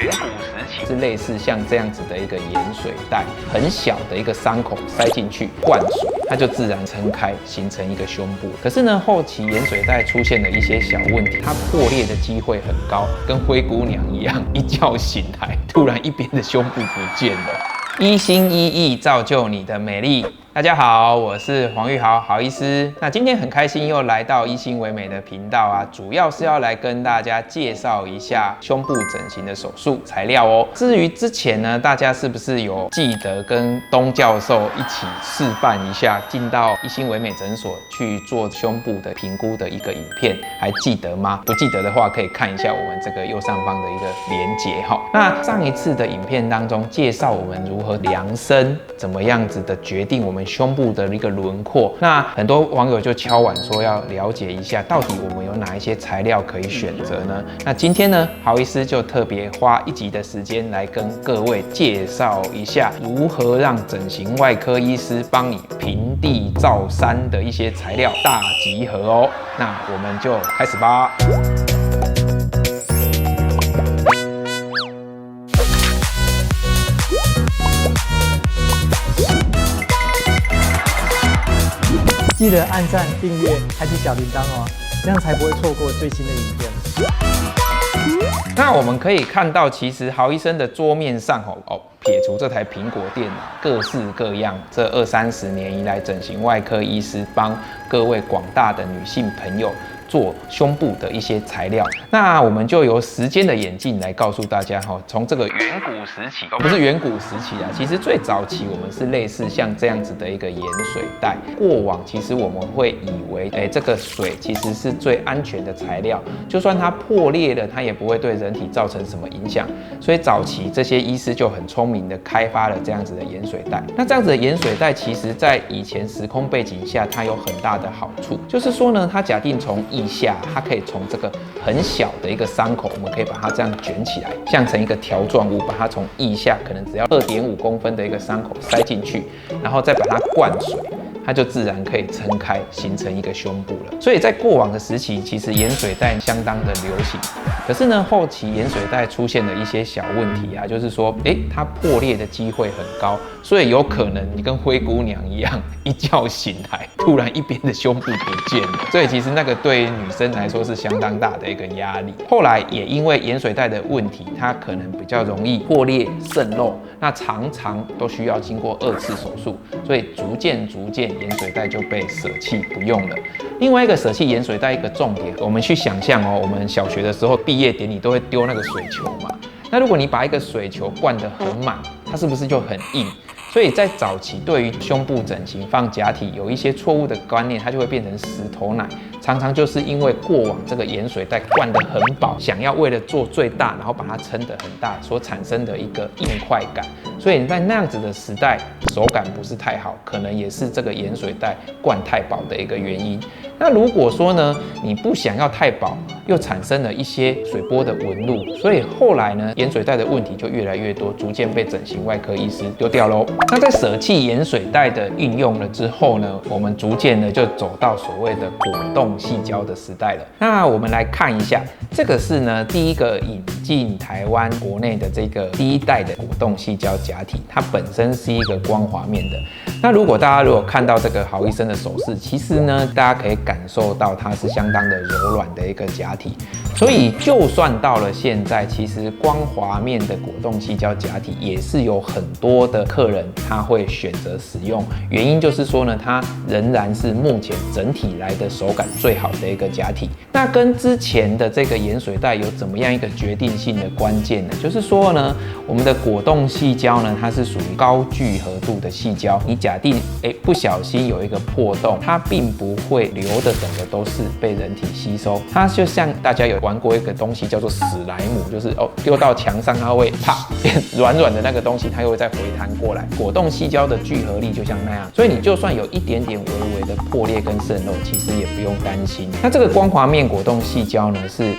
远古时期是类似像这样子的一个盐水袋，很小的一个伤口塞进去灌水，它就自然撑开，形成一个胸部。可是呢，后期盐水袋出现了一些小问题，它破裂的机会很高，跟灰姑娘一样，一觉醒来，突然一边的胸部不见了。一心一意造就你的美丽。大家好，我是黄玉豪，好医师。那今天很开心又来到一心为美的频道啊，主要是要来跟大家介绍一下胸部整形的手术材料哦。至于之前呢，大家是不是有记得跟东教授一起示范一下，进到一心为美诊所去做胸部的评估的一个影片，还记得吗？不记得的话，可以看一下我们这个右上方的一个连结哈。那上一次的影片当中介绍我们如何量身，怎么样子的决定我们胸部的一个轮廓。那很多网友就敲碗说要了解一下，到底我们有哪一些材料可以选择呢？那今天呢，豪医师就特别花一集的时间来跟各位介绍一下，如何让整形外科医师帮你平地造山的一些材料大集合哦。那我们就开始吧。记得按赞、订阅、开启小铃铛哦，这样才不会错过最新的影片。那我们可以看到，其实豪医生的桌面上撇除这台苹果电脑，各式各样，这20-30年以来，整形外科医师帮各位广大的女性朋友做胸部的一些材料。那我们就由时间的演进来告诉大家哈，从这个远古时期，不是远古时期啊，其实最早期我们是类似像这样子的一个盐水袋。过往其实我们会以为，这个水其实是最安全的材料，就算它破裂了，它也不会对人体造成什么影响。所以早期这些医师就很聪明的开发了这样子的盐水袋。那这样子的盐水袋，其实在以前时空背景下，它有很大的好处，就是说呢，它假定从腋下，它可以从这个很小的一个伤口，我们可以把它这样卷起来，像成一个条状物，把它从腋下可能只要2.5公分的一个伤口塞进去，然后再把它灌水，它就自然可以撑开，形成一个胸部了。所以在过往的时期，其实盐水袋相当的流行。可是呢，后期盐水袋出现了一些小问题啊，就是说，它破裂的机会很高，所以有可能你跟灰姑娘一样，一觉醒来，突然一边的胸部不见了。所以其实那个对于女生来说是相当大的一个压力。后来也因为盐水袋的问题，它可能比较容易破裂渗漏，那常常都需要经过2次手术，所以逐渐盐水袋就被舍弃不用了。另外一个舍弃盐水袋一个重点，我们去想象哦，我们小学的时候毕业典礼都会丢那个水球嘛。那如果你把一个水球灌得很满，它是不是就很硬？所以在早期对于胸部整形放假体有一些错误的观念，它就会变成石头奶。常常就是因为过往这个盐水袋灌得很饱，想要为了做最大，然后把它撑得很大，所产生的一个硬块感。所以在那样子的时代，手感不是太好，可能也是这个盐水袋灌太饱的一个原因。那如果说呢，你不想要太饱，又产生了一些水波的纹路，所以后来呢，盐水袋的问题就越来越多，逐渐被整形外科医师丢掉喽。那在舍弃盐水袋的运用了之后呢，我们逐渐呢就走到所谓的果冻矽胶的时代了。那我们来看一下，这个是呢第一个引进台湾国内的这个第1代的果冻矽胶假体，它本身是一个光滑面的。那大家如果看到这个豪医生的手势，其实呢大家可以感受到它是相当的柔软的一个假体。所以就算到了现在，其实光滑面的果冻矽胶假体也是有很多的客人他会选择使用，原因就是说呢，它仍然是目前整体来的手感最好的一个假体。那跟之前的这个盐水袋有怎么样一个决定性的关键呢？就是说呢，我们的果冻矽胶呢，它是属于高聚合度的矽胶，你假定不小心有一个破洞，它并不会流的整个都是被人体吸收，它就像大家有玩过一个东西叫做史莱姆，就是丢到墙上它会啪变软软的那个东西，它又会再回弹过来。果冻矽胶的聚合力就像那样，所以你就算有一点点微微的破裂跟渗漏，其实也不用担心。那这个光滑面果冻矽胶呢，是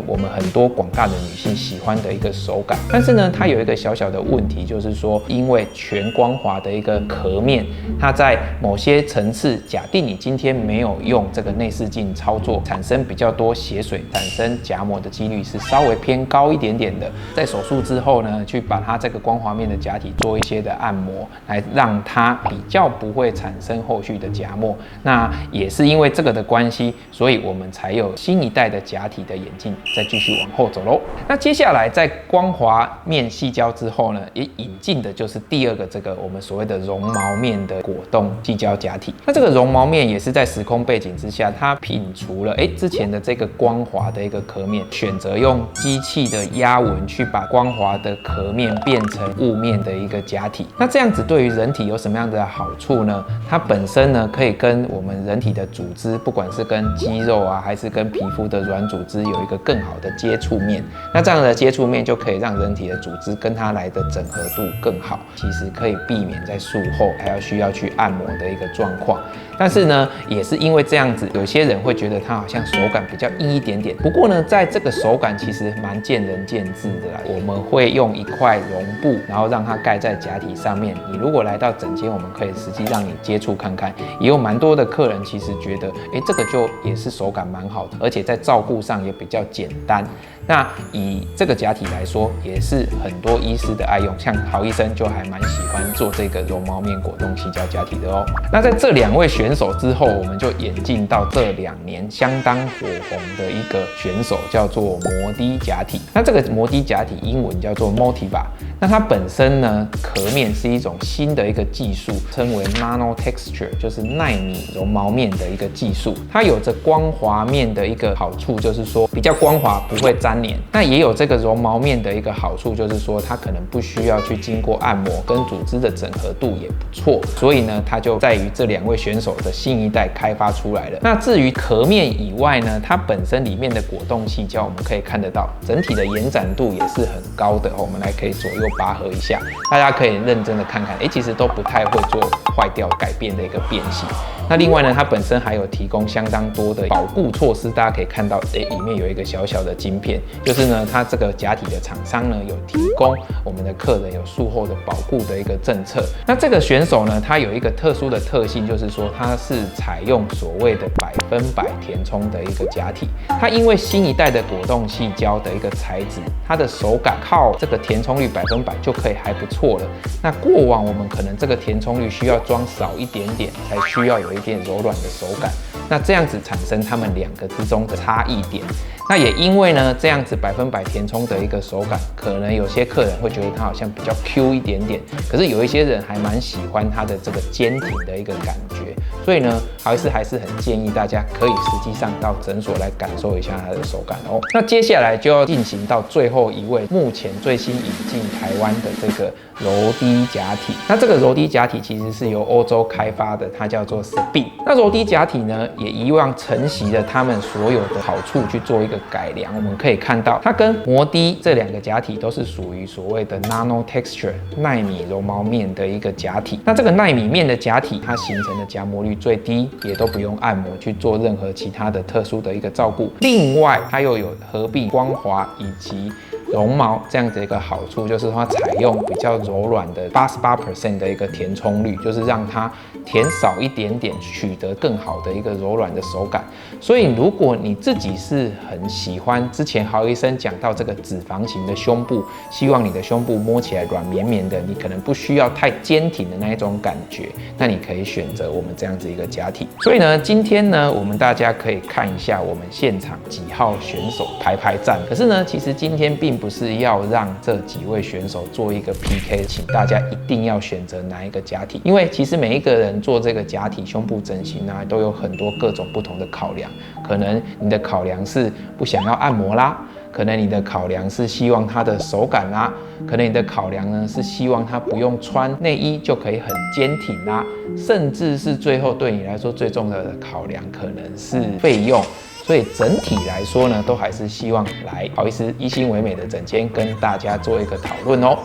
我们很多广大的女性喜欢的一个手感，但是呢，它有一个小小的问题，就是就是说，因为全光滑的一个壳面，它在某些层次，假定你今天没有用这个内视镜操作，产生比较多血水，产生夹膜的几率是稍微偏高一点点的。在手术之后呢，去把它这个光滑面的假体做一些的按摩，来让它比较不会产生后续的夹膜。那也是因为这个的关系，所以我们才有新一代的假体的眼镜再继续往后走咯。那接下来在光滑面矽胶之后呢，也引进的就是第二个这个我们所谓的绒毛面的果冻矽胶假体。那这个绒毛面也是在时空背景之下，它摒除了之前的这个光滑的一个壳面，选择用机器的压纹去把光滑的壳面变成雾面的一个假体。那这样子对于人体有什么样的好处呢？它本身呢可以跟我们人体的组织，不管是跟肌肉啊，还是跟皮肤的软组织有一个更好的接触面。那这样的接触面就可以让人体的组织跟它来的整合度更好，其实可以避免在术后还要需要去按摩的一个状况。但是呢，也是因为这样子，有些人会觉得它好像手感比较硬一点点。不过呢，在这个手感其实蛮见仁见智的啦。我们会用一块绒布，然后让它盖在假体上面。你如果来到诊间，我们可以实际让你接触看看。也有蛮多的客人其实觉得，这个就也是手感蛮好的，而且在照顾上也比较简单。那以这个假体来说，也是很多医师的爱用，像郝医生就还蛮喜欢做这个绒毛面果冻矽胶假体的哦。那在这2位选手之后，我们就演进到这2年相当火红的一个选手，叫做摩的假体。那这个摩的假体英文叫做 Motiva。那它本身呢，壳面是一种新的一个技术，称为 Nano Texture， 就是纳米绒毛面的一个技术。它有着光滑面的一个好处，就是说比较光滑，不会粘黏。那也有这个绒毛面的一个好处，就是说它可能不需要去经过按摩，跟组织的整合度也不错。所以呢，它就在于这2位选手的新一代开发出来了。那至于壳面以外呢，它本身里面的果冻矽胶，我们可以看得到整体的延展度也是很高的。我们来可以左右拔河一下，大家可以认真的看看，其实都不太会做坏掉改变的一个变形。那另外呢，它本身还有提供相当多的保护措施，大家可以看到，里面有一个小小的晶片，就是呢，它这个假体的厂商呢有提供我们的客人有术后的保护的一个政策。那这个选手呢，他有一个特殊的特性，就是说它是采用所谓的100%填充的一个假体。它因为新一代的果冻矽胶的一个材质，它的手感靠这个填充率100%就可以还不错了。那过往我们可能这个填充率需要装少一点点，才需要有一点柔软的手感。那这样子产生它们2个之中的差异点。那也因为呢，这样子100%填充的一个手感，可能有些客人会觉得它好像比较 Q 一点点，可是有一些人还蛮喜欢它的这个坚挺的一个感觉。所以呢，还是很建议大家可以实际上到诊所来感受一下它的手感哦。那接下来就要进行到最后一位，目前最新引进台湾的这个柔的假体。那这个柔的假体其实是由欧洲开发的，它叫做 Spin。那柔的假体呢，也一样承袭了他们所有的好处去做一个改良。我们可以看到，它跟摩的这2个假体都是属于所谓的 Nano Texture 纳米绒毛面的一个假体。那这个纳米面的假体，它形成的夹膜率最低，也都不用按摩去做任何其他的特殊的一个照顾。另外，它又有合并光滑以及绒毛这样子一个好处，就是它采用比较柔软的88% 的一个填充率，就是让它填少一点点，取得更好的一个柔软的手感。所以如果你自己是很喜欢之前郝医生讲到这个脂肪型的胸部，希望你的胸部摸起来软绵绵的，你可能不需要太坚挺的那一种感觉，那你可以选择我们这样子一个假体。所以呢，今天呢，我们大家可以看一下我们现场几号选手排站。可是呢，其实今天并不是要让这几位选手做一个 PK， 请大家一定要选择哪一个假体，因为其实每一个人做这个假体胸部整形啊，都有很多各种不同的考量。可能你的考量是不想要按摩啦，可能你的考量是希望它的手感啦，可能你的考量呢是希望它不用穿内衣就可以很坚挺啦，甚至是最后对你来说最重要的考量可能是费用。所以整体来说呢，都还是希望来郝医师一心为美的诊间跟大家做一个讨论哦。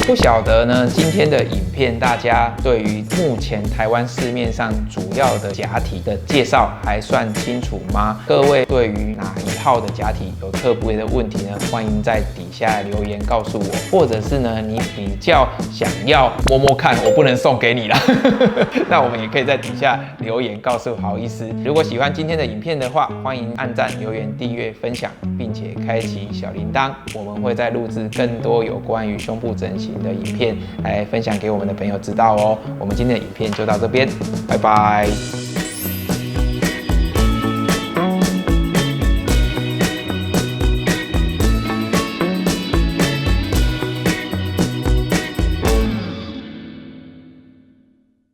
不不晓得呢，今天的影片大家对于目前台湾市面上主要的假体的介绍还算清楚吗？各位对于哪一号的假体有特别的问题呢？欢迎在底下留言告诉我，或者是呢你比较想要摸摸看，我不能送给你啦。那我们也可以在底下留言告诉郝医师。如果喜欢今天的影片的话，欢迎按赞、留言、订阅、分享，并且开启小铃铛。我们会再录制更多有关于胸部整形的影片来分享给我们的朋友知道哦。我们今天的影片就到这边，拜拜。